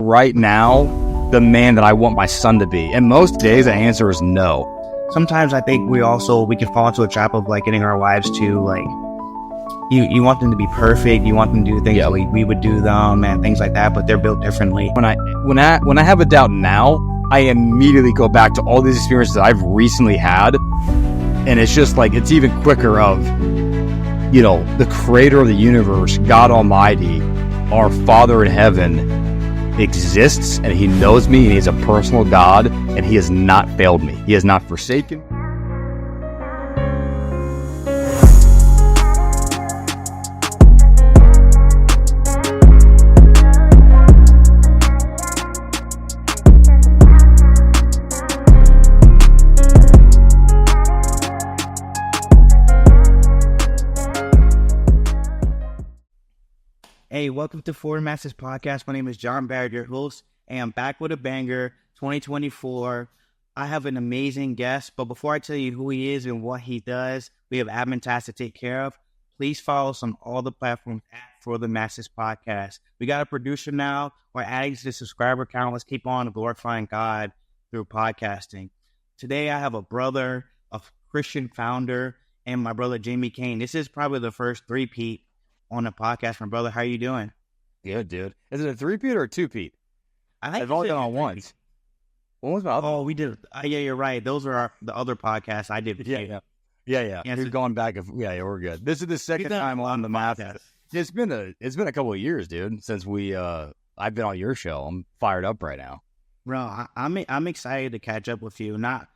right now the man that I want my son to be? And most days the answer is no. Sometimes I think we can fall into a trap of like getting our wives to like, you want them to be perfect, you want them to do things like we would do them and things like that, but they're built differently. When I have a doubt now, I immediately go back to all these experiences that I've recently had, and it's just like, it's even quicker of, you know, the creator of the universe, God Almighty, our Father in heaven, exists, and he knows me, and he's a personal God, and he has not failed me. He has not forsaken. Hey, welcome to Forward Masters Podcast. My name is John Barrett, your host, and I'm back with a banger, 2024. I have an amazing guest, but before I tell you who he is and what he does, we have admin tasks to take care of. Please follow us on all the platforms at For the Masters Podcast. We got a producer now. We're adding to the subscriber count. Let's keep on glorifying God through podcasting. Today, I have a brother, a Christian founder, and my brother, Jamie Cain. This is probably the first three-peat on the podcast. My brother, how you doing? Good, dude. Is it a three-peat or a two-peat? I've only done on once. What was my other? Oh, we did. Yeah, you're right. Those are the other podcasts I did. Yeah. We've gone back. Yeah, we're good. This is the second time on the podcast. It's been a couple of years, dude, since I've been on your show. I'm fired up right now, bro. I'm excited to catch up with you. Not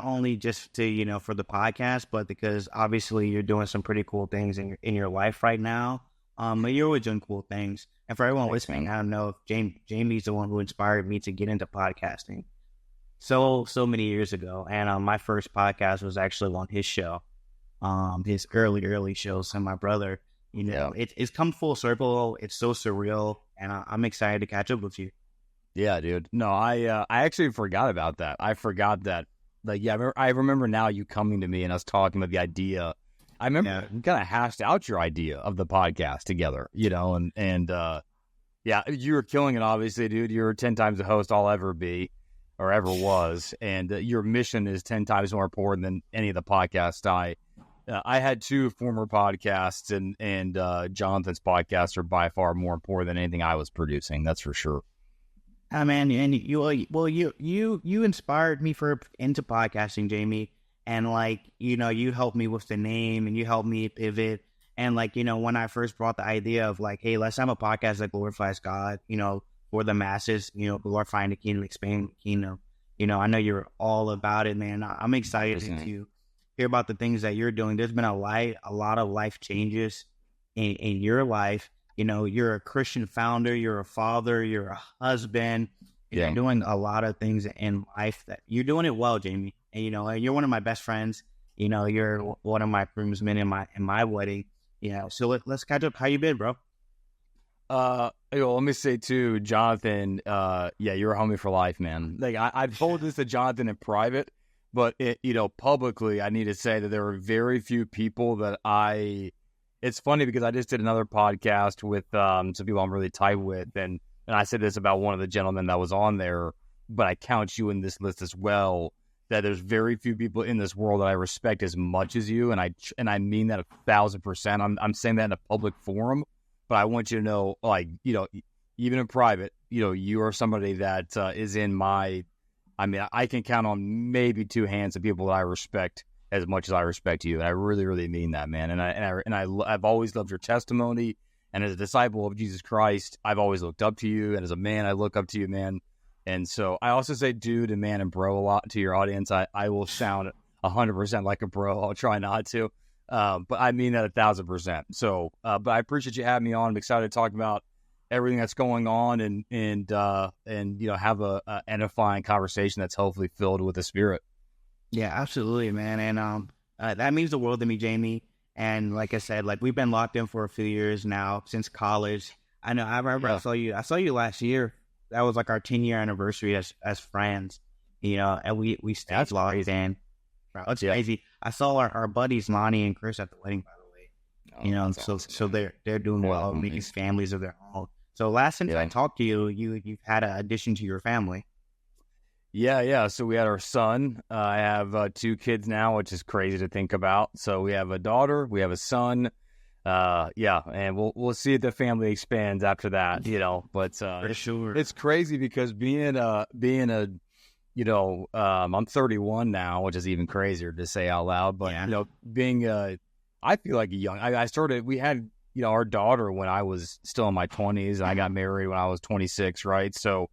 only just to, you know, for the podcast, but because obviously you're doing some pretty cool things in your life right now. But you're always doing cool things. And for everyone listening, I don't know if Jamie's the one who inspired me to get into podcasting so many years ago. And my first podcast was actually on his show, his early shows. And my brother, you know, it's come full circle. It's so surreal, and I'm excited to catch up with you. Yeah, dude. No, I actually forgot about that. I forgot that. Like, yeah, I remember now you coming to me and us talking about the idea. I remember we kind of hashed out your idea of the podcast together, you know, and yeah, you were killing it, obviously, dude. You're 10 times the host I'll ever be or ever was, and your mission is 10 times more important than any of the podcasts I had two former podcasts, and Jonathan's podcasts are by far more important than anything I was producing. That's for sure. Man, and you inspired me into podcasting, Jamie, and like, you know, you helped me with the name and you helped me pivot. And like, you know, when I first brought the idea of like, hey, let's have a podcast that glorifies God, you know, for the masses, you know, glorifying the kingdom, expanding the kingdom. You know, I know you're all about it, man. I'm excited to hear about the things that you're doing. There's been a lot of life changes in your life. You know, you're a Christian founder, you're a father, you're a husband. You're doing a lot of things in life that you're doing it well, Jamie. And, you know, you're one of my best friends. You know, you're one of my groomsmen in my wedding. You know, so let's catch up. How you been, bro? Let me say too, Jonathan, you're a homie for life, man. Like I've told this to Jonathan in private, but publicly, I need to say that there are very few people that it's funny because I just did another podcast with some people I'm really tight with, and I said this about one of the gentlemen that was on there, but I count you in this list as well, that there's very few people in this world that I respect as much as you, and I mean that 1,000%. I'm saying that in a public forum, but I want you to know, like, you know, even in private, you know, you are somebody that is in my, I mean, I can count on maybe two hands of people that I respect as much as I respect you. And I really, really mean that, man. And I've always loved your testimony. And as a disciple of Jesus Christ, I've always looked up to you. And as a man, I look up to you, man. And so I also say dude and man and bro a lot to your audience. I will sound 100% like a bro. I'll try not to. But I mean that 1,000%. So, but I appreciate you having me on. I'm excited to talk about everything that's going on and you know, have a edifying conversation that's hopefully filled with the Spirit. Yeah, absolutely, man. And that means the world to me, Jamie. And like I said, like we've been locked in for a few years now since college. I know. I remember I saw you last year. That was like our 10-year anniversary as friends. You know, and we stayed locked in. Bro, it's crazy. I saw our buddies Lonnie and Chris at the wedding, by the way. You know, so they're doing well, making families of their own. So last time I talked to you, you've had an addition to your family. Yeah. So we had our son. I have 2 kids now, which is crazy to think about. So we have a daughter, we have a son. And we'll see if the family expands after that, But For sure. it's crazy because being a I'm 31 now, which is even crazier to say out loud. But being I feel like we had our daughter when I was still in my 20s, and I got married when I was 26, right? So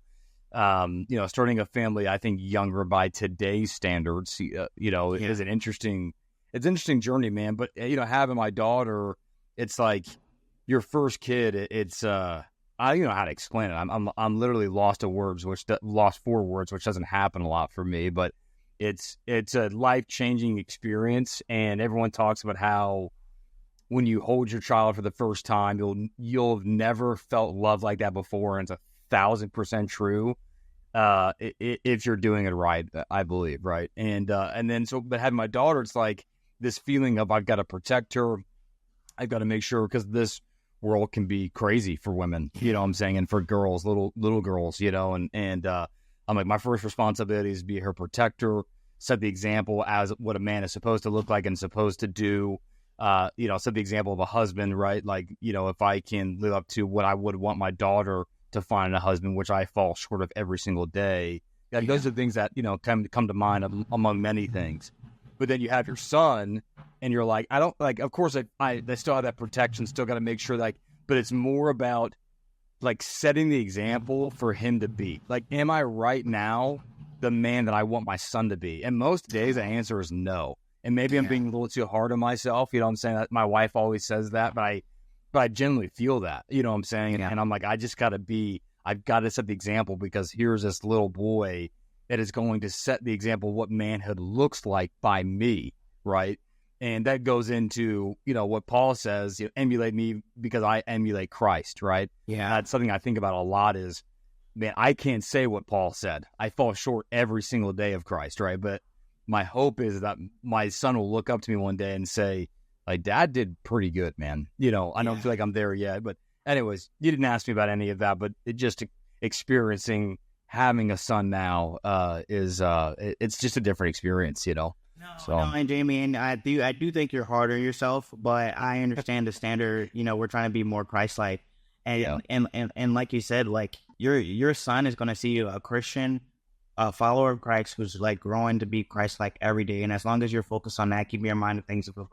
starting a family, I think younger by today's standards, is an interesting journey, man. But having my daughter, it's like your first kid. It's I don't know how to explain it. I'm literally lost for words, which doesn't happen a lot for me. But it's a life-changing experience, and everyone talks about how when you hold your child for the first time, you'll have never felt love like that before, and it's 1,000% true. If you're doing it right, I believe, right? But having my daughter, it's like this feeling of I've got to protect her, I've got to make sure, because this world can be crazy for women, you know what I'm saying, and for girls, little girls, I'm like, my first responsibility is to be her protector, set the example as what a man is supposed to look like and supposed to do. Set the example of a husband, right? Like, if I can live up to what I would want my daughter to find in a husband, which I fall short of every single day. Those are things that, come to mind among many things. But then you have your son, and you're like, of course, they still have that protection, still got to make sure, but it's more about, setting the example for him to be. Like, am I right now the man that I want my son to be? And most days the answer is no. And maybe I'm being a little too hard on myself. You know what I'm saying? That my wife always says that, but I genuinely feel that. You know what I'm saying? And I'm like, I've got to set the example, because here's this little boy that is going to set the example of what manhood looks like by me, right? And that goes into, what Paul says, emulate me because I emulate Christ, right? Yeah. That's something I think about a lot is, man, I can't say what Paul said. I fall short every single day of Christ, right? But my hope is that my son will look up to me one day and say, like, Dad did pretty good, man. I don't feel like I'm there yet. But anyways, you didn't ask me about any of that, but just experiencing having a son now it's just a different experience, No, and Jamie, and I do think you're hard on yourself, but I understand the standard. We're trying to be more Christ-like, and like you said, like your son is going to see you a Christian, a follower of Christ who's like growing to be Christ-like every day. And as long as you're focused on that, keep your mind on things above.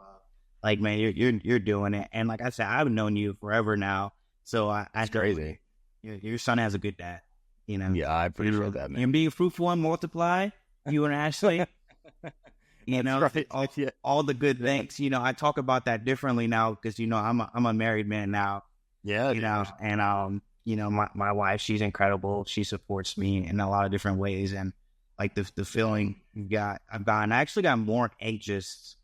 Like, man, you're doing it. And like I said, I've known you forever now, so that's crazy. Your son has a good dad. Yeah, I appreciate that, man. And being fruitful and multiply, you and Ashley. Right. All the good things. I talk about that differently now because I'm a married man now. Yeah, and my wife, she's incredible. She supports me in a lot of different ways, and like the feeling I actually got more anxious.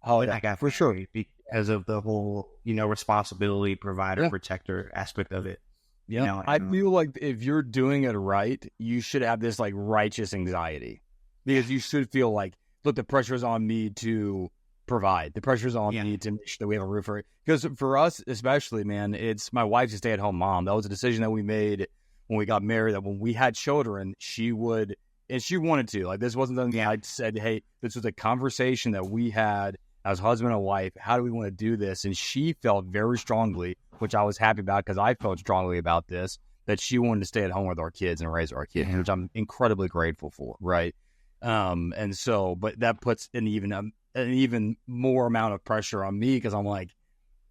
Oh, yeah, I got for sure, because of the whole responsibility, provider, protector aspect of it. Yeah, I feel like if you're doing it right, you should have this like righteous anxiety, because you should feel like, look, the pressure is on me to provide. The pressure is on me to make sure that we have a roof over it. Because for us, especially, man, it's my wife's a stay-at-home mom. That was a decision that we made when we got married, that when we had children, she would, and she wanted to. Like, this wasn't something I said, hey, this was a conversation that we had as husband and wife. How do we want to do this? And she felt very strongly, which I was happy about because I felt strongly about this, that she wanted to stay at home with our kids and raise our kids, which I'm incredibly grateful for, right? And so, but that puts an even more amount of pressure on me, because I'm like,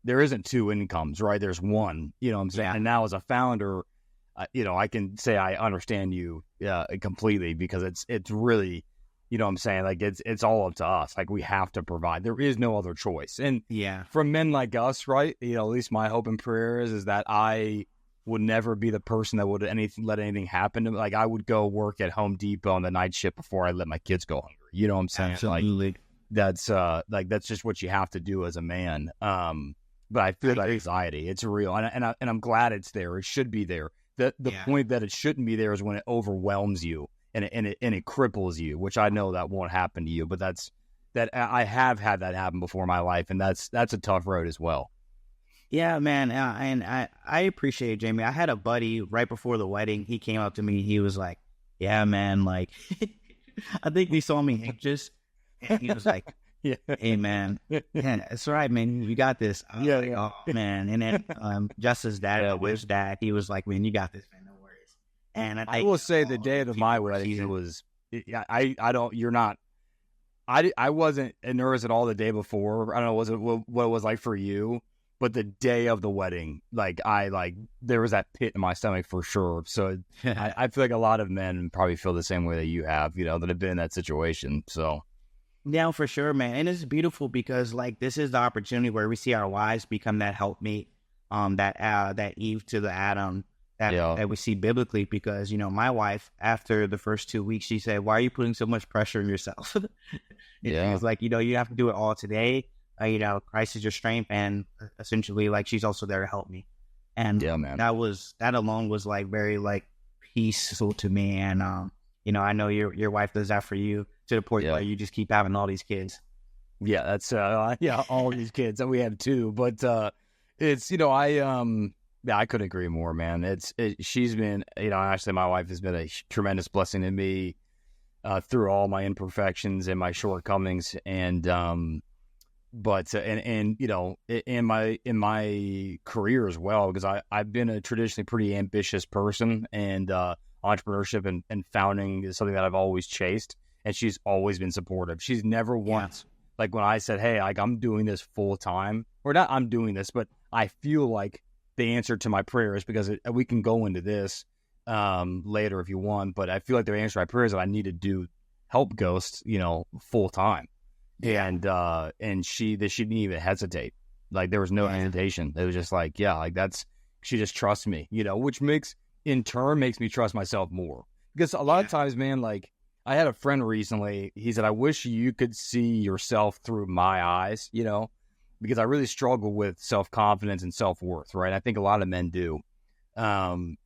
there isn't 2 incomes, right? There's one, you know what I'm saying? And now as a founder, I can say I understand you completely, because it's really, you know what I'm saying? Like, it's all up to us. Like, we have to provide. There is no other choice. And for men like us, right? At least my hope and prayer is that I would never be the person that would let anything happen to me. Like, I would go work at Home Depot on the night shift before I let my kids go hungry. You know what I'm saying? Absolutely. Like, that's just what you have to do as a man. But I feel that anxiety. It's real. And I'm glad it's there. It should be there. The point that it shouldn't be there is when it overwhelms you and it cripples you, which I know that won't happen to you, but I have had that happen before in my life, and that's a tough road as well. Yeah, man, and I appreciate it, Jamie. I had a buddy right before the wedding. He came up to me. He was like, "Yeah, man, like, I think he saw me anxious, and he was like, Yeah. hey, man, yeah, that's right, man, you got this." I was Yeah, like, yeah. "Oh, man," and then Justice's dad, Yeah, Will's dad, he was like, "Man, you got this, man, no worries." And I will say the day of my wedding, it was, I don't, you're not, I wasn't nervous at all the day before. I don't know what it was like for you, but the day of the wedding, like there was that pit in my stomach for sure. So I feel like a lot of men probably feel the same way that you have, that have been in that situation. So Yeah, for sure, man. And it's beautiful because like this is the opportunity where we see our wives become that helpmate, that Eve to the Adam that we see biblically. Because my wife, after the first 2 weeks, she said, "Why are you putting so much pressure on yourself?" It's like you have to do it all today. Christ is your strength, and essentially, like she's also there to help me. And yeah, man, that alone was like very like peaceful to me. And I know your wife does that for you to the point where you just keep having all these kids. Yeah, that's all these kids, and we have two. But it's I couldn't agree more, man. She's been actually my wife has been a tremendous blessing to me through all my imperfections and my shortcomings, and but in my career as well, because I've been a traditionally pretty ambitious person, and entrepreneurship and founding is something that I've always chased. And she's always been supportive. She's never once, like when I said, "Hey, like I'm doing this full time," or not, I'm doing this, but I feel like the answer to my prayers, because we can go into this later if you want, but I feel like the answer to my prayers that I need to do help Ghost, full time, and she didn't even hesitate. Like there was no hesitation. It was just like, she just trusts me, which in turn makes me trust myself more, because a lot of times, man, like. I had a friend recently, he said, "I wish you could see yourself through my eyes, because I really struggle with self-confidence and self-worth," right? I think a lot of men do. And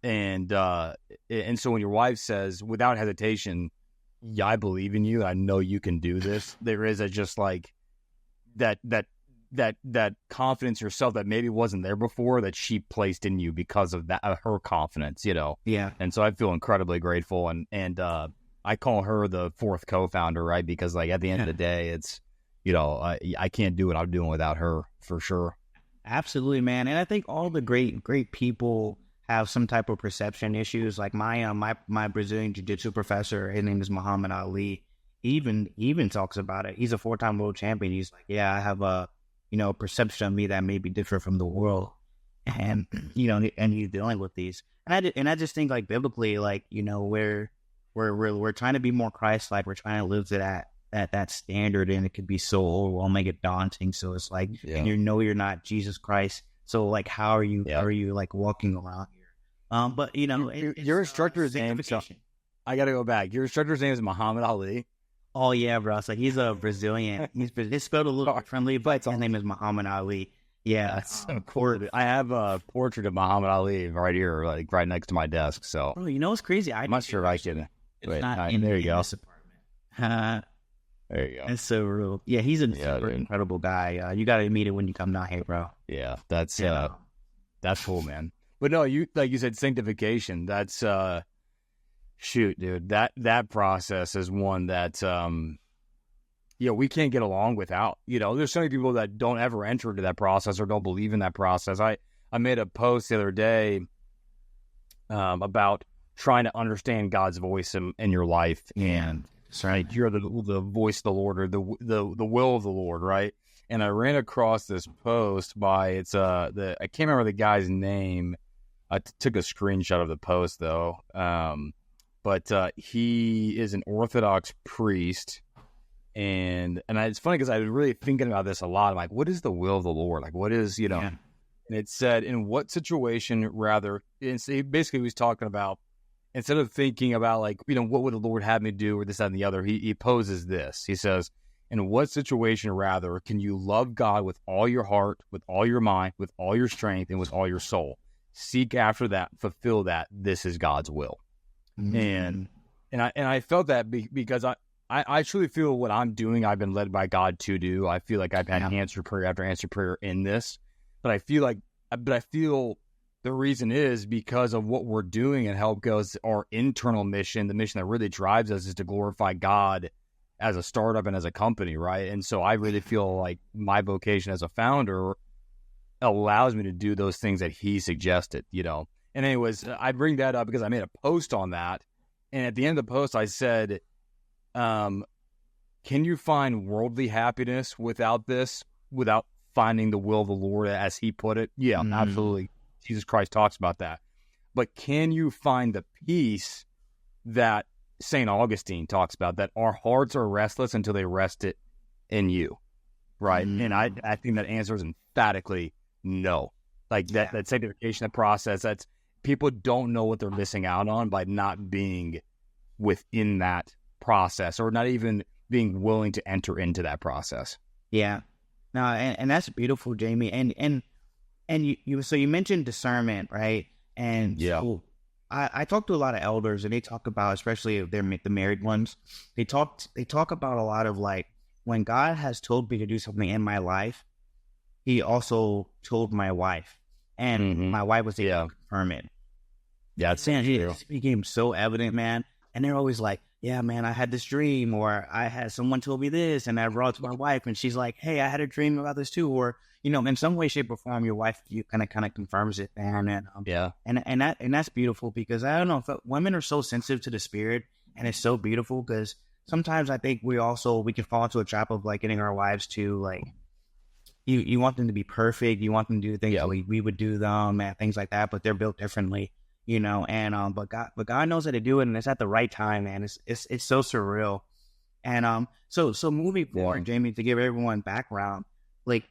so when your wife says, without hesitation, "Yeah, I believe in you. I know you can do this," there is just like that confidence in yourself that maybe wasn't there before, that she placed in you because of that, her confidence, Yeah. And so I feel incredibly grateful, and I call her the fourth co-founder, right? Because like at the end of the day, it's, I can't do what I'm doing without her, for sure. Absolutely, man. And I think all the great people have some type of perception issues. Like my Brazilian jiu-jitsu professor, his name is Muhammad Ali. He even talks about it. He's a 4-time world champion. He's like, "Yeah, I have a perception of me that may be different from the world," and and he's dealing with these. And I just think like biblically, like we're trying to be more Christ-like. We're trying to live to that standard, and it could be so overwhelming and daunting. So it's like, and you're not Jesus Christ. So like, how are you like walking around here? But your instructor's name. So I got to go back. Your instructor's name is Muhammad Ali. Oh yeah, bro. So he's a Brazilian. It's spelled a little differently, but his name is Muhammad Ali. Yeah, that's so cool. I have a portrait of Muhammad Ali right here, like right next to my desk. So, bro, what's crazy? I'm not sure if I can. It's not in there. You go. Apartment. There you go. That's so real. Yeah, he's a super incredible guy. You got to meet him when you come down here, bro. Yeah, that's cool, man. But no, like you said, sanctification. That's shoot, dude. That process is one that we can't get along without. There's so many people that don't ever enter into that process or don't believe in that process. I made a post the other day about trying to understand God's voice in your life, and right, you're the voice of the Lord, or the will of the Lord, right? And I ran across this post by I can't remember the guy's name. I took a screenshot of the post though, but he is an Orthodox priest, and it's funny because I was really thinking about this a lot. I'm like, what is the will of the Lord? Like, what is And it said, in what situation rather? And so he basically was talking about, instead of thinking about like, what would the Lord have me do or this, that, and the other, he poses this. He says, in what situation rather can you love God with all your heart, with all your mind, with all your strength, and with all your soul? Seek after that, fulfill that. This is God's will. Mm-hmm. And I felt that because I truly feel what I'm doing, I've been led by God to do. I feel like I've had answer prayer after answer prayer in this, but I feel like but I feel the reason is because of what we're doing at Help Goes, our internal mission, the mission that really drives us is to glorify God as a startup and as a company, right? And so I really feel like my vocation as a founder allows me to do those things that he suggested, you know. And anyways, I bring that up because I made a post on that. And at the end of the post, I said, can you find worldly happiness without this, without finding the will of the Lord, as he put it? Yeah, absolutely. Jesus Christ talks about that. But can you find the peace that St. Augustine talks about, that our hearts are restless until they rest it in you, right? And I think that answer is emphatically no. Like that sanctification process, that's, people don't know what they're missing out on by not being within that process, or not even being willing to enter into that process. Yeah. No, and that's beautiful, Jamie. And you so you mentioned discernment, right? And so I talk to a lot of elders, and they talk about, especially if they're the married ones, they talk about a lot of like, when God has told me to do something in my life, he also told my wife, and my wife was able to confirm it. Yeah, it became so evident, man. And they're always like, yeah, man, I had this dream, or I had someone told me this, and I brought it to my wife, and she's like, hey, I had a dream about this too. Or, you know, in some way, shape, or form, your wife, you kind of confirms it, man. And that's beautiful, because I don't know, women are so sensitive to the spirit, and it's so beautiful, because sometimes I think we can fall into a trap of like getting our wives to like, you want them to be perfect, you want them to do things like we would do them and things like that, but they're built differently. You know, and but God knows how to do it, and it's at the right time, man. It's so surreal. And so moving forward, Jamie, to give everyone background, like,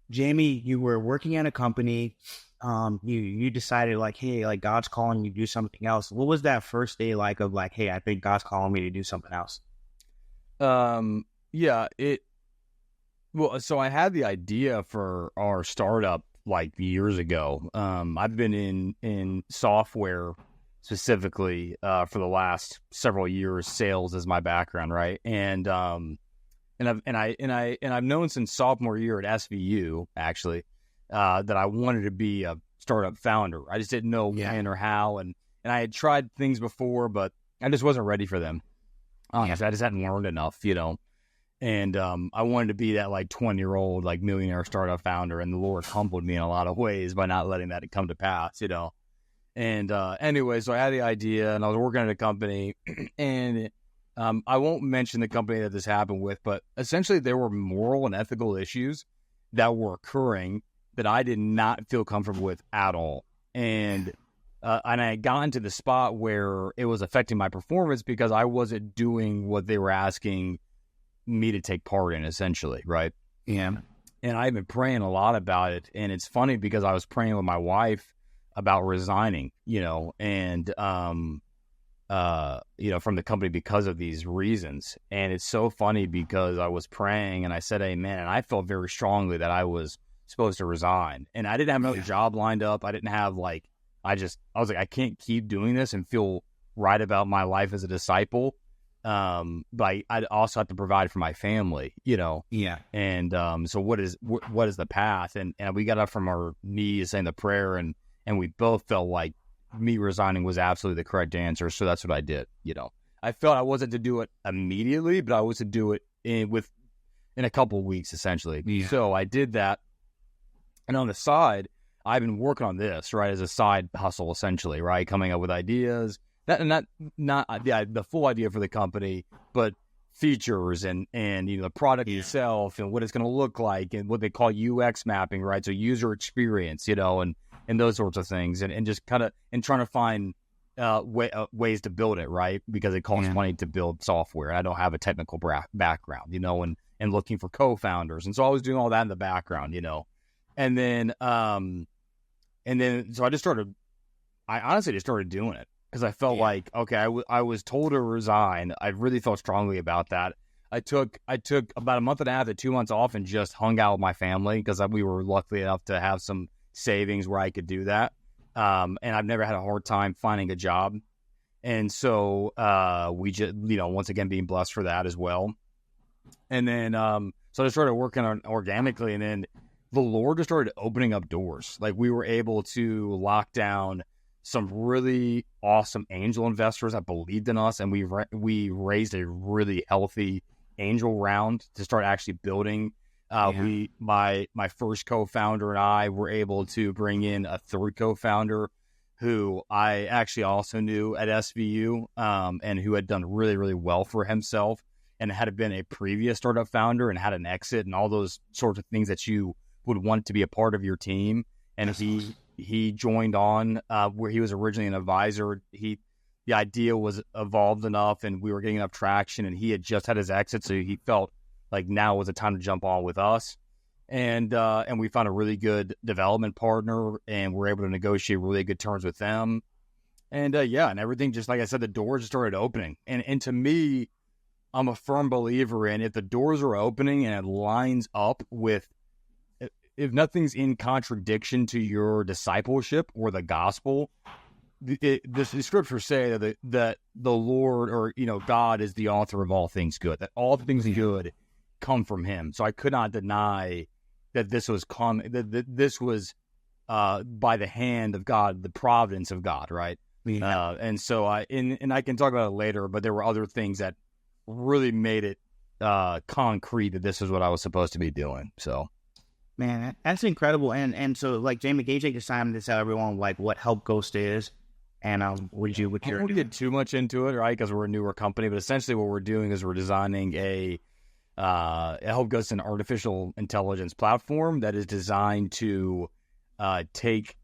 Jamie, you were working at a company, you decided like, hey, like, God's calling you to do something else. What was that first day like of like, hey, I think God's calling me to do something else? So I had the idea for our startup like years ago. I've been in software specifically for the last several years. Sales is my background, right? And I've known since sophomore year at SVU actually that I wanted to be a startup founder. I just didn't know when or how, and I had tried things before, but I just wasn't ready for them. Honestly, I just hadn't learned enough, you know. And I wanted to be that like 20-year-old like millionaire startup founder, and the Lord humbled me in a lot of ways by not letting that come to pass, you know. And anyway, so I had the idea, and I was working at a company, and I won't mention the company that this happened with, but essentially there were moral and ethical issues that were occurring that I did not feel comfortable with at all. And I had gotten to the spot where it was affecting my performance because I wasn't doing what they were asking me to take part in, essentially, right? Yeah. And I've been praying a lot about it, and it's funny because I was praying with my wife about resigning, you know, and you know, from the company because of these reasons. And it's so funny because I was praying and I said amen, and I felt very strongly that I was supposed to resign, and I didn't have another job lined up. I didn't have like, I was like, I can't keep doing this and feel right about my life as a disciple. But I'd also have to provide for my family, you know? Yeah. And, so what is the path? And we got up from our knees saying the prayer, and we both felt like me resigning was absolutely the correct answer. So that's what I did. You know, I felt I wasn't to do it immediately, but I was to do it in a couple of weeks, essentially. Yeah. So I did that. And on the side, I've been working on this, right, as a side hustle, essentially, right? Coming up with ideas. Not the full idea for the company, but features and you know, the product itself and what it's going to look like, and what they call UX mapping, right? So user experience, you know, and those sorts of things, and just kind of trying to find ways to build it, right? Because it costs money to build software. I don't have a technical background, you know, and looking for co-founders, and so I was doing all that in the background, you know, and then so I honestly just started doing it. Because I felt like, okay, I was told to resign. I really felt strongly about that. I took about a month and a half to 2 months off and just hung out with my family, because we were lucky enough to have some savings where I could do that. And I've never had a hard time finding a job. And so we just, you know, once again, being blessed for that as well. And then so I started working on organically, and then the Lord just started opening up doors. Like we were able to lock down some really awesome angel investors that believed in us, and we raised a really healthy angel round to start actually building. My first co-founder and I were able to bring in a third co-founder who I actually also knew at SVU, and who had done really, really well for himself and had been a previous startup founder and had an exit and all those sorts of things that you would want to be a part of your team. And he joined on where he was originally an advisor. The idea was evolved enough and we were getting enough traction, and he had just had his exit, so he felt like now was the time to jump on with us. And we found a really good development partner, and we're able to negotiate really good terms with them. And and everything, just like I said, the doors just started opening. And to me, I'm a firm believer in if the doors are opening and it lines up with, if nothing's in contradiction to your discipleship or the gospel, the scriptures say that the Lord, or God, is the author of all things good, that all things good come from him. So I could not deny that this was this was by the hand of God, the providence of God, right? Yeah. And so I can talk about it later, but there were other things that really made it concrete that this is what I was supposed to be doing. So, man, that's incredible. And so, like, Jamie, can you take the time to tell everyone like what Help Ghost is, and I won't get too much into it, right? Because we're a newer company, but essentially what we're doing is we're designing a Help Ghost, an artificial intelligence platform that is designed to take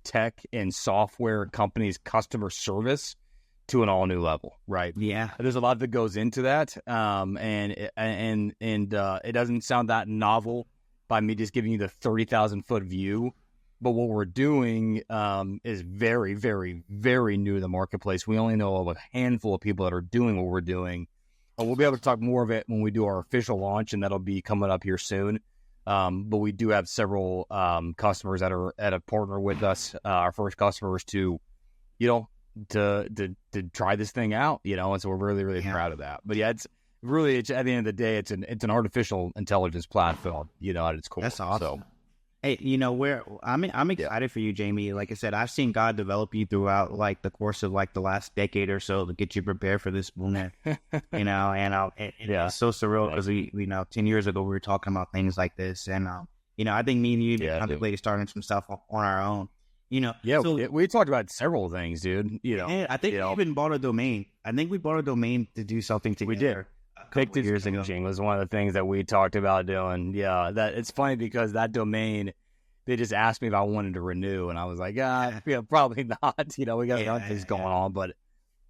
tech and software companies' customer service to an all new level, right? Yeah, there's a lot that goes into that, and it doesn't sound that novel by me just giving you the 30,000 foot view. But what we're doing is very, very, very new to the marketplace. We only know of a handful of people that are doing what we're doing. We'll be able to talk more of it when we do our official launch, and that'll be coming up here soon. But we do have several customers that are at a partner with us. Our first customers to try this thing out, and so we're really, really proud of that. But yeah, it's really, at the end of the day, it's an artificial intelligence platform, at its core. That's awesome. So, hey, I'm excited for you, Jamie. Like I said, I've seen God develop you throughout like the course of like the last decade or so to get you prepared for this moment. It's so surreal because we 10 years ago we were talking about things like this, and I think me and you contemplated starting some stuff on our own. We talked about several things, dude. I think we even bought a domain. I think we bought a domain to do something together. We did. Couple years ago was one of the things that we talked about doing. Yeah, that it's funny because that domain, they just asked me if I wanted to renew, and I was like, probably not. We got other things going on, but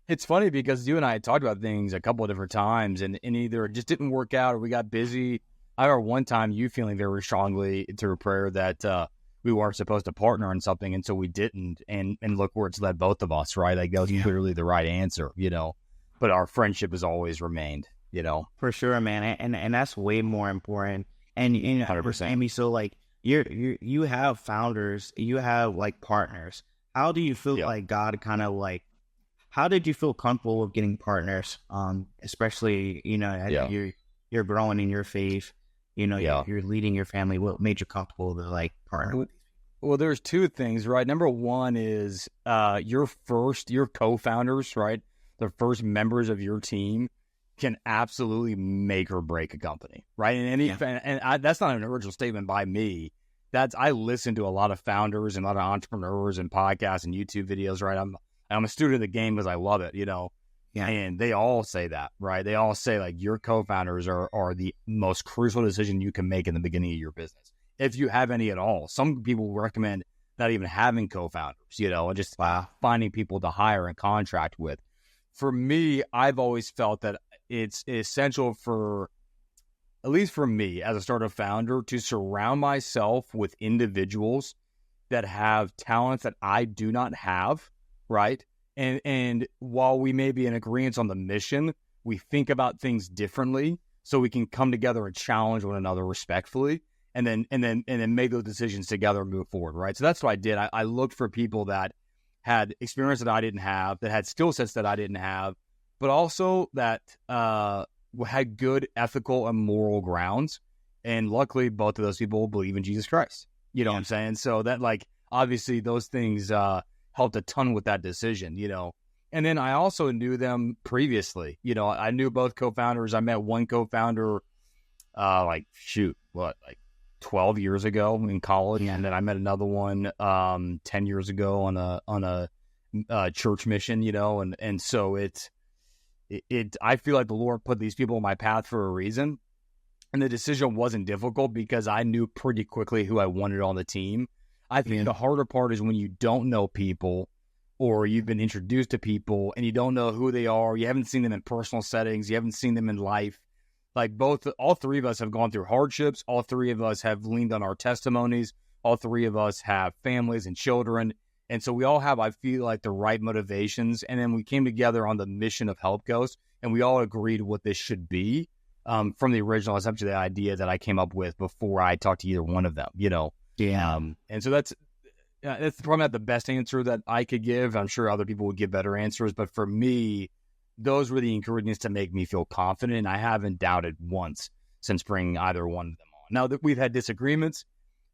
it's funny because you and I had talked about things a couple of different times, and either it just didn't work out or we got busy. I remember one time you feeling very strongly through prayer that we weren't supposed to partner on something, and so we didn't. And look where it's led both of us, right? Like that was clearly the right answer, But our friendship has always remained. For sure, man, and that's way more important. And 100%. Amy, so like you have founders, you have like partners. How do you feel like God kind of like? How did you feel comfortable with getting partners? Especially as you're growing in your faith, you're leading your family. What made you comfortable to like partner with? Well, there's two things, right? Number one is your co-founders, right? The first members of your team can absolutely make or break a company, right? And that's not an original statement by me. I listen to a lot of founders and a lot of entrepreneurs and podcasts and YouTube videos, right? I'm a student of the game because I love it, and they all say that, right? They all say like your co-founders are the most crucial decision you can make in the beginning of your business, if you have any at all. Some people recommend not even having co-founders, and just finding people to hire and contract with. For me, I've always felt that it's essential at least for me as a startup founder, to surround myself with individuals that have talents that I do not have, right? And while we may be in agreement on the mission, we think about things differently, so we can come together and challenge one another respectfully, and then make those decisions together and move forward, right? So that's what I did. I looked for people that had experience that I didn't have, that had skill sets that I didn't have, but also that had good ethical and moral grounds, And luckily, both of those people believe in Jesus Christ. You know what I'm saying? So that, like, obviously those things helped a ton with that decision, you know. And then I also knew them previously. You know, I knew both co-founders. I met one co-founder, like 12 years ago in college. And then I met another one 10 years ago on a church mission, you know. And so I feel like the Lord put these people in my path for a reason. And the decision wasn't difficult because I knew pretty quickly who I wanted on the team. I think the harder part is when you don't know people, or you've been introduced to people and you don't know who they are. You haven't seen them in personal settings. You haven't seen them in life. Like all three of us have gone through hardships. All three of us have leaned on our testimonies. All three of us have families and children. And so we all have, I feel like, the right motivations. And then we came together on the mission of Help Coast, and we all agreed what this should be. From the original, essentially the idea that I came up with before I talked to either one of them, you know? Yeah. And so that's probably not the best answer that I could give. I'm sure other people would give better answers, but for me, those were the ingredients to make me feel confident. And I haven't doubted once since bringing either one of them on. Now that we've had disagreements,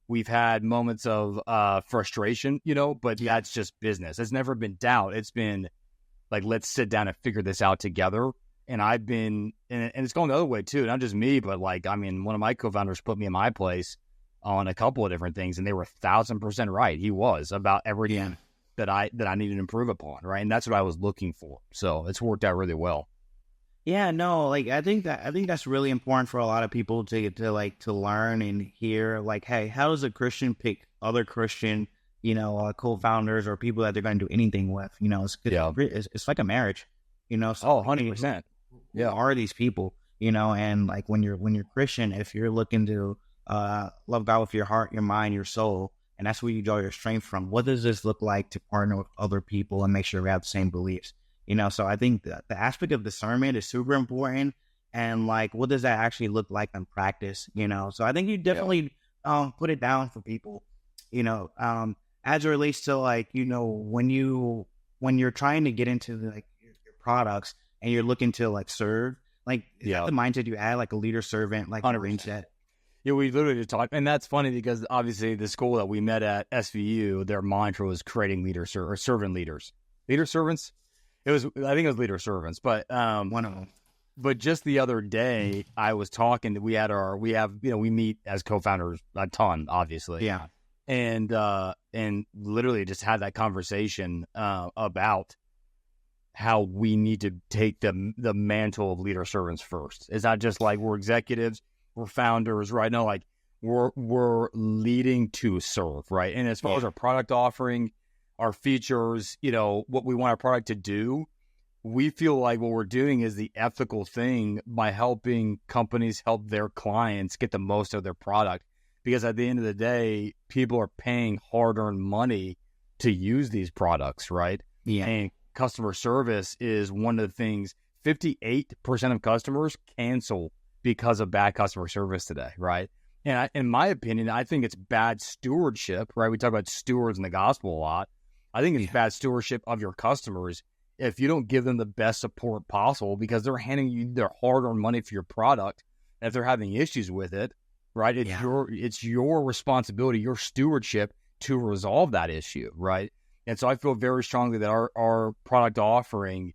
we've had moments of frustration, you know, but that's just business. It's never been doubt. It's been like, let's sit down and figure this out together. And I've been, and it's going the other way too, not just me, but like, I mean, one of my co-founders put me in my place on a couple of different things, and they were 1,000% right. He was about everything that I needed to improve upon, right? And that's what I was looking for. So it's worked out really well. Yeah, no, like I think that's really important for a lot of people to learn and hear. Like, hey, how does a Christian pick other Christian, you know, co-founders or people that they're going to do anything with? You know, it's like a marriage, you know. So 100%. Who are these people, you know? And like when you're Christian, if you're looking to love God with your heart, your mind, your soul, and that's where you draw your strength from. What does this look like to partner with other people and make sure we have the same beliefs? You know, so I think the aspect of discernment is super important. And like, what does that actually look like in practice? You know, so I think you definitely put it down for people, you know, as it relates to like, you know, when you're trying to get into like your products and you're looking to like serve, like is that the mindset you had, like a leader servant, like 100%. Yeah, we literally just talked, and that's funny because obviously the school that we met at SVU, their mantra was creating or servant leaders, leader servants. I think it was leader servants, but one of them. But just the other day, I was talking. We meet as co-founders a ton, obviously. Yeah, and literally just had that conversation about how we need to take the mantle of leader servants first. It's not just like we're executives. We're founders, right? No, like we're leading to serve, right? And as far as our product offering, our features, you know, what we want our product to do, we feel like what we're doing is the ethical thing by helping companies help their clients get the most of their product. Because at the end of the day, people are paying hard-earned money to use these products, right? Yeah. And customer service is one of the things. 58% of customers cancel because of bad customer service today, right? And in my opinion, I think it's bad stewardship, right? We talk about stewards in the gospel a lot. I think it's bad stewardship of your customers if you don't give them the best support possible because they're handing you their hard-earned money for your product. And if they're having issues with it, right, it's your responsibility, your stewardship to resolve that issue, right? And so I feel very strongly that our product offering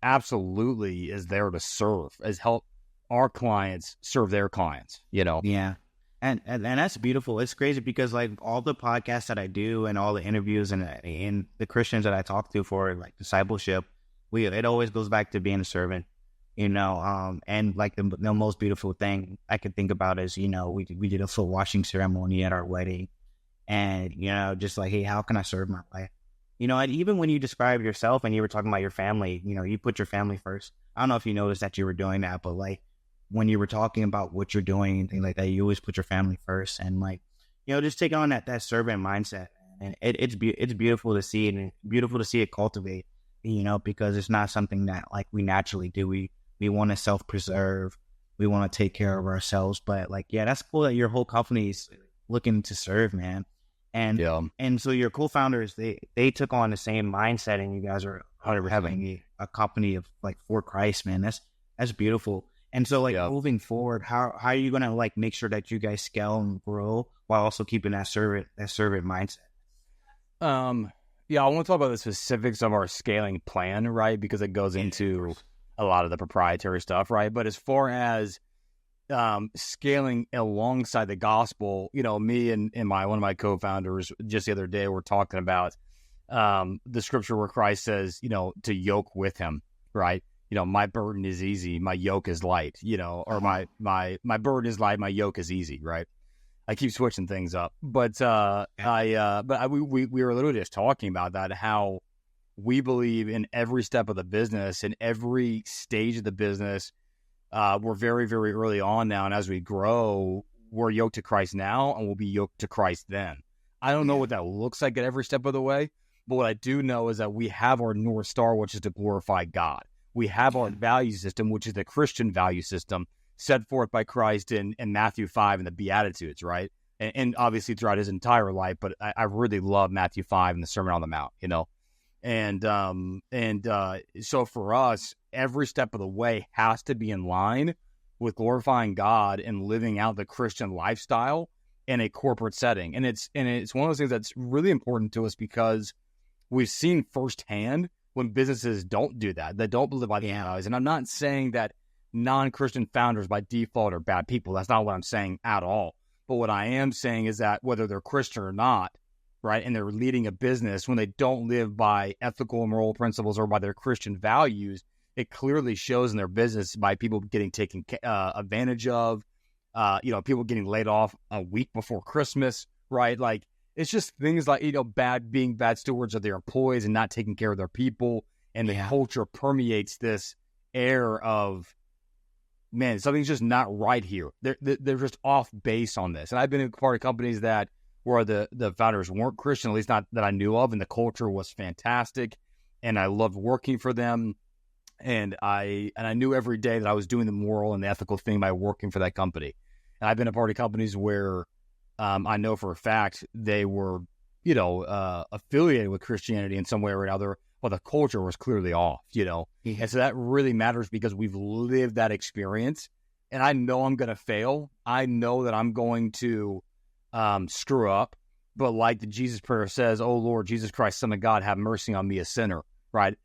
absolutely is there to serve, as help our clients serve their clients, you know? Yeah. And that's beautiful. It's crazy because like all the podcasts that I do and all the interviews and the Christians that I talk to for like discipleship, it always goes back to being a servant, you know? And like the most beautiful thing I could think about is, you know, we did a foot washing ceremony at our wedding and, you know, just like, hey, how can I serve my wife? You know, and even when you describe yourself and you were talking about your family, you know, you put your family first. I don't know if you noticed that you were doing that, but like, when you were talking about what you're doing and things like that, you always put your family first and like, you know, just take on that servant mindset. And it's beautiful to see it and beautiful to see it cultivate, you know, because it's not something that like we naturally do. We want to self-preserve. We want to take care of ourselves. But like, yeah, that's cool that your whole company is looking to serve, man. And so your co-founders, they took on the same mindset and you guys are having a company of like for Christ, man. That's beautiful. And so, like, Yeah. moving forward, how are you gonna like make sure that you guys scale and grow while also keeping that servant mindset? Yeah, I want to talk about the specifics of our scaling plan, right? Because it goes into a lot of the proprietary stuff, right? But as far as scaling alongside the gospel, me and one of my co-founders just the other day were talking about the scripture where Christ says, to yoke with him, right? My burden is easy, my yoke is light, or my burden is light, my yoke is easy, right? I keep switching things up, but we were literally just talking about that, how we believe in every step of the business, in every stage of the business. We're very, very early on now, and as we grow, we're yoked to Christ now, and we'll be yoked to Christ then. I don't know what that looks like at every step of the way, but what I do know is that we have our North Star, which is to glorify God. We have our value system, which is the Christian value system, set forth by Christ in Matthew 5 and the Beatitudes, right? And obviously throughout his entire life, but I really love Matthew 5 and the Sermon on the Mount, And so for us, every step of the way has to be in line with glorifying God and living out the Christian lifestyle in a corporate setting. And it's one of those things that's really important to us because we've seen firsthand when businesses don't do that don't live by the values. And I'm not saying that non-Christian founders by default are bad people. That's not what I'm saying at all. But what I am saying is that whether they're Christian or not, right, and they're leading a business, when they don't live by ethical and moral principles or by their Christian values, it clearly shows in their business by people getting taken advantage of, people getting laid off a week before Christmas, right? Like, it's just things like, being bad stewards of their employees and not taking care of their people. And the culture permeates this air of, man, something's just not right here. They're just off base on this. And I've been a part of companies where the founders weren't Christian, at least not that I knew of, and the culture was fantastic, and I loved working for them. And I knew every day that I was doing the moral and the ethical thing by working for that company. And I've been a part of companies where I know for a fact they were, affiliated with Christianity in some way or another, but the culture was clearly off, And so that really matters because we've lived that experience. And I know I'm going to fail. I know that I'm going to screw up. But like the Jesus prayer says, "Oh Lord, Jesus Christ, Son of God, have mercy on me, a sinner," right?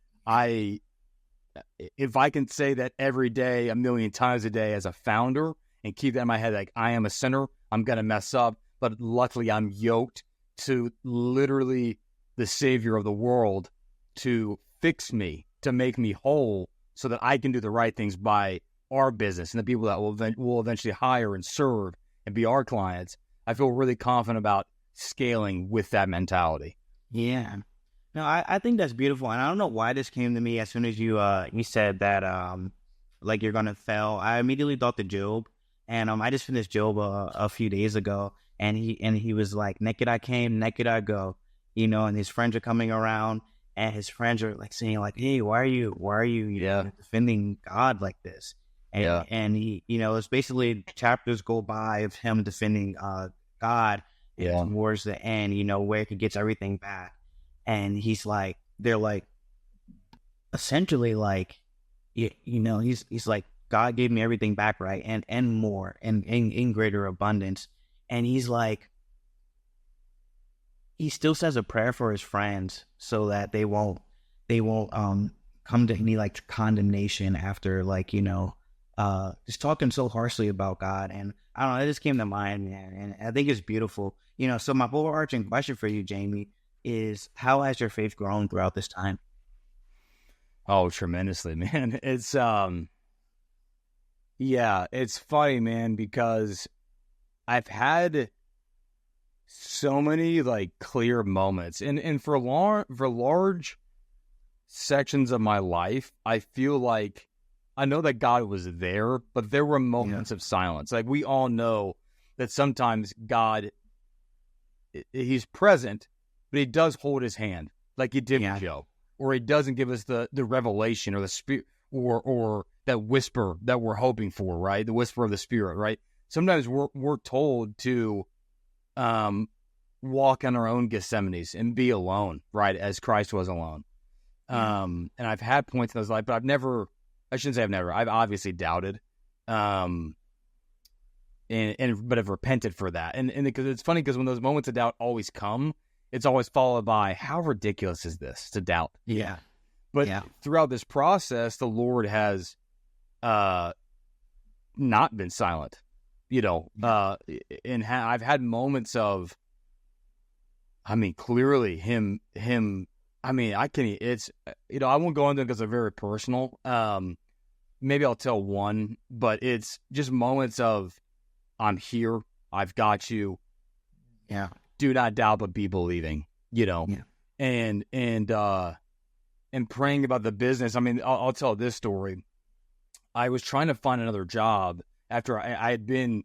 If I can say that every day, a million times a day as a founder and keep that in my head, like I am a sinner, I'm going to mess up. But luckily I'm yoked to literally the Savior of the world to fix me, to make me whole so that I can do the right things by our business and the people that will eventually hire and serve and be our clients. I feel really confident about scaling with that mentality. Yeah. No, I think that's beautiful. And I don't know why this came to me as soon as you said that, like you're going to fail. I immediately thought to Job. And I just finished Job a few days ago. And he was like, naked I came, naked I go, and his friends are coming around and his friends are like saying like, hey, why are you defending God like this? And he, it's basically chapters go by of him defending God towards the end, where he gets everything back. And he's like, they're like, essentially like, he's like, God gave me everything back, right? And more, and in greater abundance. And he's like, he still says a prayer for his friends so that they won't come to any like condemnation after like, just talking so harshly about God. And I don't know, it just came to mind, man. And I think it's beautiful. So my overarching question for you, Jamie, is how has your faith grown throughout this time? Oh, tremendously, man. It's, it's funny, man, because I've had so many like clear moments and for large sections of my life, I feel like I know that God was there, but there were moments of silence. Like we all know that sometimes God, he's present, but he does hold his hand like he did with Job, or he doesn't give us the revelation or the spirit or that whisper that we're hoping for, right? The whisper of the Spirit, right? Sometimes we're told to walk on our own Gethsemanes and be alone, right? As Christ was alone. And I've had points in those life, but I've obviously doubted. but have repented for that. And because it's funny, because when those moments of doubt always come, it's always followed by, how ridiculous is this to doubt? Yeah. But throughout this process, the Lord has not been silent, and I've had moments of, clearly him, I won't go into it because they're very personal. Maybe I'll tell one, but it's just moments of, I'm here, I've got you. Yeah. Do not doubt, but be believing, and praying about the business. I'll tell this story. I was trying to find another job after I had been,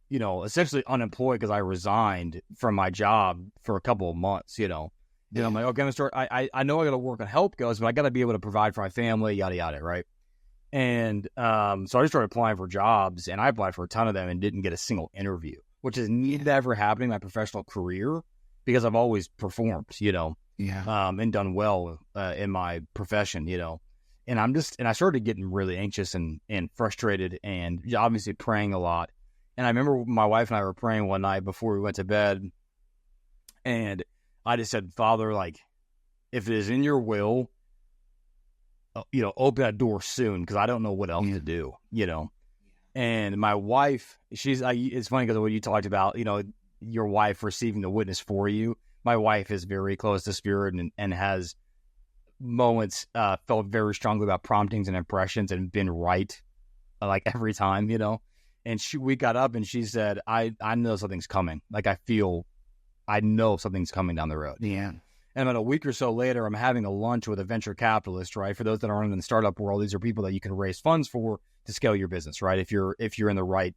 essentially unemployed because I resigned from my job for a couple of months, And I'm like, okay, I'm gonna start. I know I got to work on Help Goes, but I got to be able to provide for my family, yada yada, right? And so I just started applying for jobs, and I applied for a ton of them and didn't get a single interview, which has never happened in my professional career because I've always performed, and done well in my profession, And I started getting really anxious and frustrated, and obviously praying a lot. And I remember my wife and I were praying one night before we went to bed, and I just said, Father, like, if it is in your will, open that door soon, because I don't know what else to do, And my wife, it's funny because what you talked about, your wife receiving the witness for you. My wife is very close to Spirit and has moments felt very strongly about promptings and impressions and been right like every time, And we got up and she said, I know something's coming. Like I know something's coming down the road. Yeah. And about a week or so later, I'm having a lunch with a venture capitalist, right? For those that aren't in the startup world, these are people that you can raise funds for to scale your business, right? If you're in the right,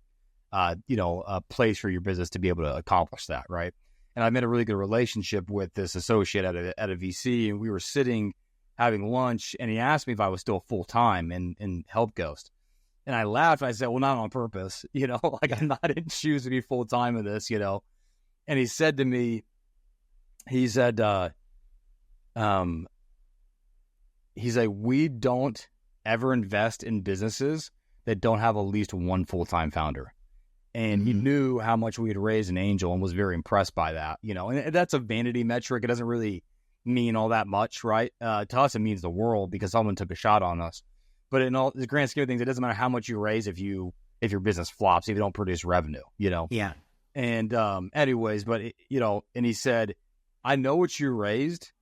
place for your business to be able to accomplish that, right? And I made a really good relationship with this associate at a VC, and we were sitting having lunch, and he asked me if I was still full time in Help Ghost, and I laughed. And I said, "Well, not on purpose, like I didn't choose to be full time in this, And he said to me, he's like, we don't ever invest in businesses that don't have at least one full-time founder. And he knew how much we had raised in Angel and was very impressed by that, and that's a vanity metric. It doesn't really mean all that much, right? To us, it means the world because someone took a shot on us. But in all the grand scheme of things, it doesn't matter how much you raise if your business flops, if you don't produce revenue, Yeah. And anyways, but and he said, I know what you raised.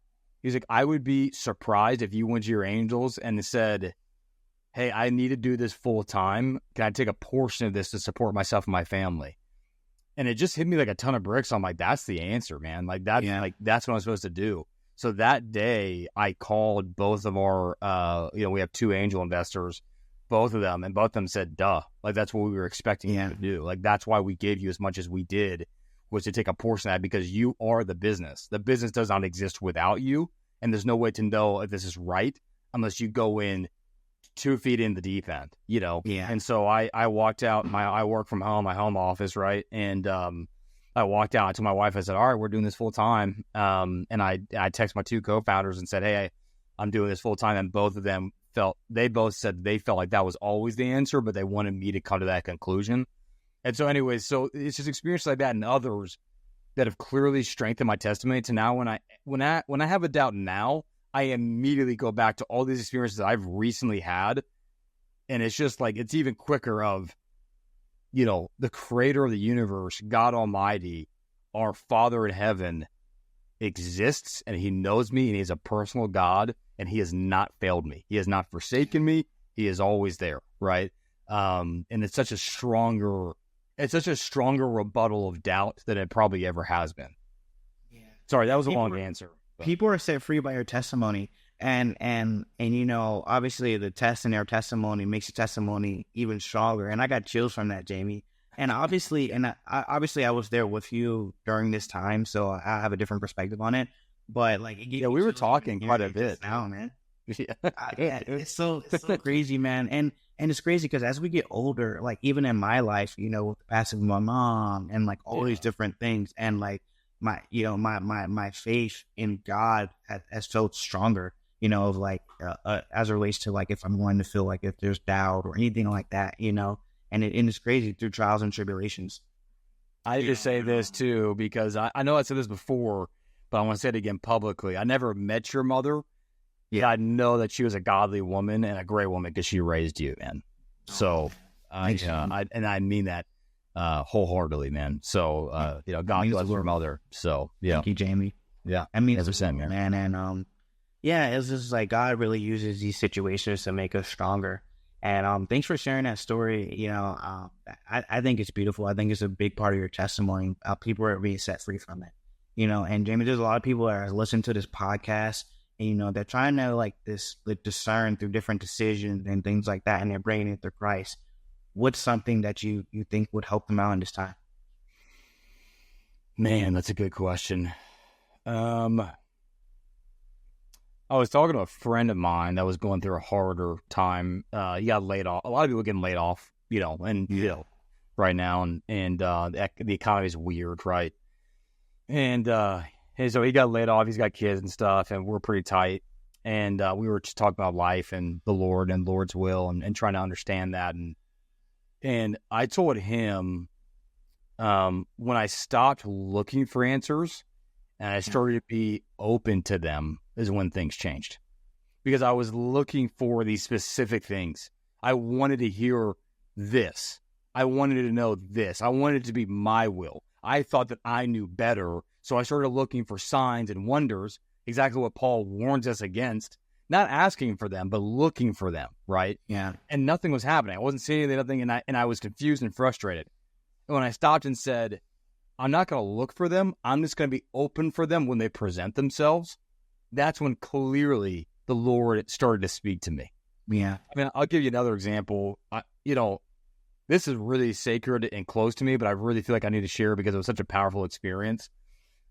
He's like, I would be surprised if you went to your angels and said, hey, I need to do this full time. Can I take a portion of this to support myself and my family? And it just hit me like a ton of bricks. I'm like, that's the answer, man. Like that, that's what I'm supposed to do. So that day I called both of our, we have 2 angel investors, both of them, and both of them said, duh, like that's what we were expecting you to do. Like that's why we gave you as much as we did, was to take a portion of that, because you are the business. The business does not exist without you, and there's no way to know if this is right unless you go in 2 feet in the deep end, Yeah. And so I walked out. I work from home, my home office, right? And I walked out to my wife. I said, all right, we're doing this full time. And I texted my 2 co-founders and said, hey, I'm doing this full time. And both of them said they felt like that was always the answer, but they wanted me to come to that conclusion. And so anyways, so it's just experiences like that and others that have clearly strengthened my testimony to now when I have a doubt now, I immediately go back to all these experiences that I've recently had. And it's just like, it's even quicker of, the creator of the universe, God Almighty, our Father in heaven exists, and he knows me, and he's a personal God, and he has not failed me. He has not forsaken me. He is always there. Right. And it's such a stronger rebuttal of doubt than it probably ever has been. Yeah. Sorry, that was a long answer. But people are set free by your testimony, and obviously the test in their testimony makes your testimony even stronger. And I got chills from that, Jamie. And obviously, I was there with you during this time, so I have a different perspective on it. But like, we were talking quite a bit now, man. Yeah, it's so crazy, man. And it's crazy because as we get older, like even in my life, with the passing of my mom and like all these different things, and like my faith in God has felt stronger, of like as it relates to like if I'm going to feel like if there's doubt or anything like that, and it's crazy through trials and tribulations. I just say this too, because I know I said this before, but I want to say it again publicly. I never met your mother. Yeah, I know that she was a godly woman and a great woman because she raised you, man. So, I mean that wholeheartedly, man. So, God bless your mother. So, yeah. Thank you, Jamie. Yeah, I mean, 100%, man. And it's just like God really uses these situations to make us stronger. And thanks for sharing that story. I think it's beautiful. I think it's a big part of your testimony. People are being set free from it. And Jamie, there's a lot of people that are listening to this podcast, and they're trying to discern through different decisions and things like that, and they're bringing it to Christ. What's something that you think would help them out in this time? Man, that's a good question. I was talking to a friend of mine that was going through a harder time. He got laid off. A lot of people getting laid off, right now, and the economy is weird, right? And so he got laid off. He's got kids and stuff, and we're pretty tight. And we were just talking about life and the Lord and Lord's will, and trying to understand that. And I told him when I stopped looking for answers and I started to be open to them is when things changed. Because I was looking for these specific things. I wanted to hear this. I wanted to know this. I wanted it to be my will. I thought that I knew better. So I started looking for signs and wonders, exactly what Paul warns us against. Not asking for them, but looking for them, right? Yeah. And nothing was happening. I wasn't seeing anything, and I was confused and frustrated. And when I stopped and said, I'm not going to look for them, I'm just going to be open for them when they present themselves, that's when clearly the Lord started to speak to me. Yeah. I mean, I'll give you another example. This is really sacred and close to me, but I really feel like I need to share because it was such a powerful experience.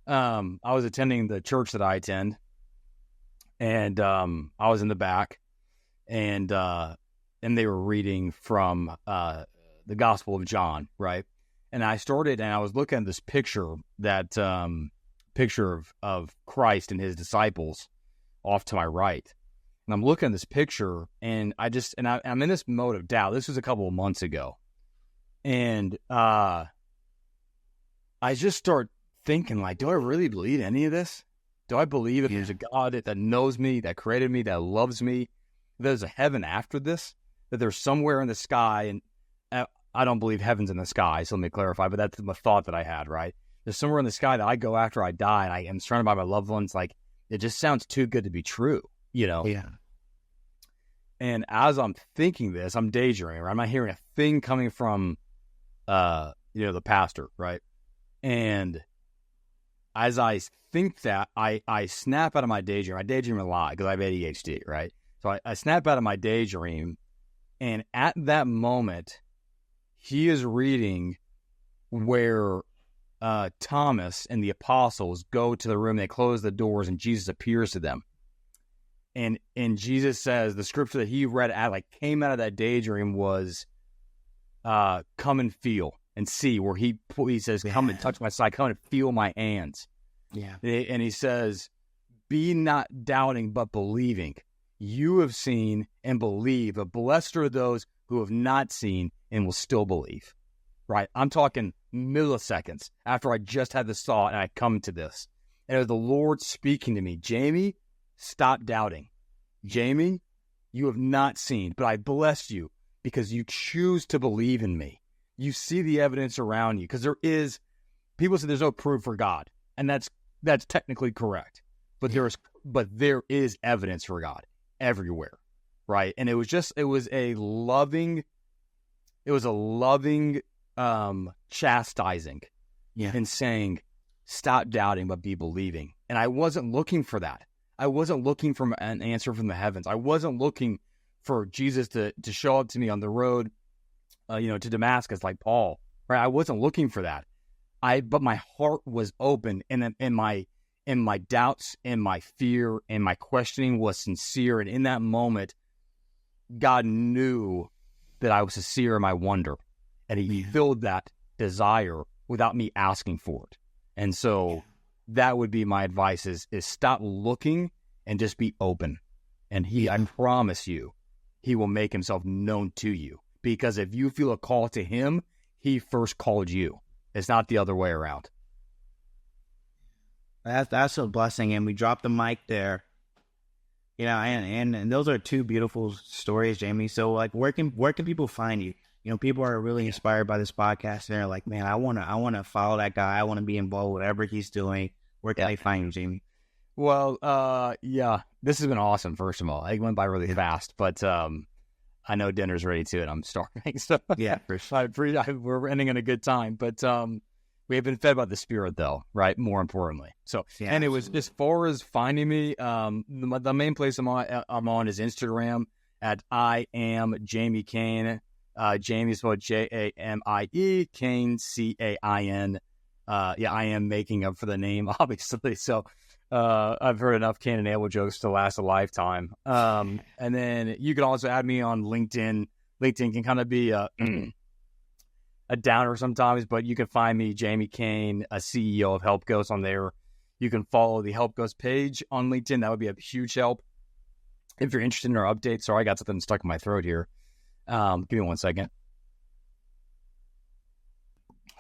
I was attending the church that I attend, and I was in the back, and they were reading from the Gospel of John, right? And I started, and I was looking at this picture, picture of Christ and his disciples off to my right. And I'm looking at this picture, and I'm in this mode of doubt. This was a couple of months ago. And I just start thinking, do I really believe any of this? Do I believe if there's a God that knows me, that created me, that loves me, there's a heaven after this, that there's somewhere in the sky, and I don't believe heaven's in the sky, so let me clarify, but that's the thought that I had, right? There's somewhere in the sky that I go after I die, and I am surrounded by my loved ones. It just sounds too good to be true, Yeah. And as I'm thinking this, I'm daydreaming, right? I'm not hearing a thing coming from, the pastor, right? And as I think that, I snap out of my daydream. I daydream a lot because I have ADHD, right? So I snap out of my daydream, and at that moment, he is reading where Thomas and the apostles go to the room, they close the doors, and Jesus appears to them. And Jesus says, the scripture that he read came out of that daydream was, come and feel and see, where he says, come and touch my side, come and feel my hands. Yeah. And he says, be not doubting, but believing. You have seen and believe, but blessed are those who have not seen and will still believe. Right? I'm talking milliseconds after I just had this thought and I come to this. And it was the Lord speaking to me, Jamie, stop doubting. Jamie, you have not seen, but I bless you because you choose to believe in me. You see the evidence around you, because people say there's no proof for God, and that's technically correct. But there is evidence for God everywhere, right? And it was a loving chastising, and saying, stop doubting, but be believing. And I wasn't looking for that. I wasn't looking for an answer from the heavens. I wasn't looking for Jesus to show up to me on the road, to Damascus like Paul, right? I wasn't looking for that. But my heart was open, and my doubts and my fear and my questioning was sincere. And in that moment, God knew that I was sincere in my wonder, and he filled that desire without me asking for it. And so that would be my advice is stop looking and just be open. And I promise you, he will make himself known to you, because if you feel a call to him, he first called you. It's not the other way around. That's a blessing, and we dropped the mic there. You know, and those are two beautiful stories, Jamie. So, like, where can people find you? You know, people are really inspired by this podcast, and they're like, man, I wanna follow that guy. I want to be involved with whatever he's doing. Where can they find you, Jamie? Well, yeah, this has been awesome. First of all, it went by really fast, but I know dinner's ready too, and I'm starving. So yeah, for sure. We're ending in a good time, but we have been fed by the Spirit, though, right? More importantly. So, yeah, and it was as far as finding me. The main place I'm on is Instagram at I am Jamie Cain. Jamie is spelled Jamie, Cain Cain. Yeah, I am making up for the name, obviously. So, I've heard enough Cain and Abel jokes to last a lifetime. And then you can also add me on LinkedIn. LinkedIn can kind of be a downer sometimes, but you can find me, Jamie Cain, a CEO of Help Ghost, on there. You can follow the Help Ghost page on LinkedIn. That would be a huge help. If you're interested in our updates, sorry, I got something stuck in my throat here. Give me 1 second.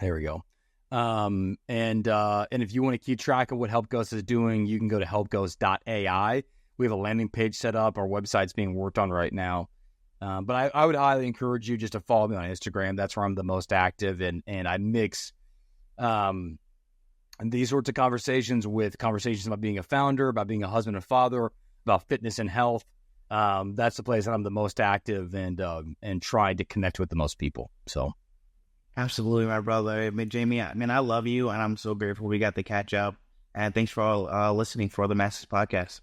There we go. And if you want to keep track of what Help Ghost is doing, you can go to helpghost.ai. We have a landing page set up. Our website's being worked on right now. But I would highly encourage you just to follow me on Instagram. That's where I'm the most active, and I mix these sorts of conversations with conversations about being a founder, about being a husband and father, about fitness and health. That's the place that I'm the most active and trying to connect with the most people. So, absolutely, my brother. I mean, Jamie, I love you, and I'm so grateful we got to catch up. And thanks for all listening for the Masters Podcast.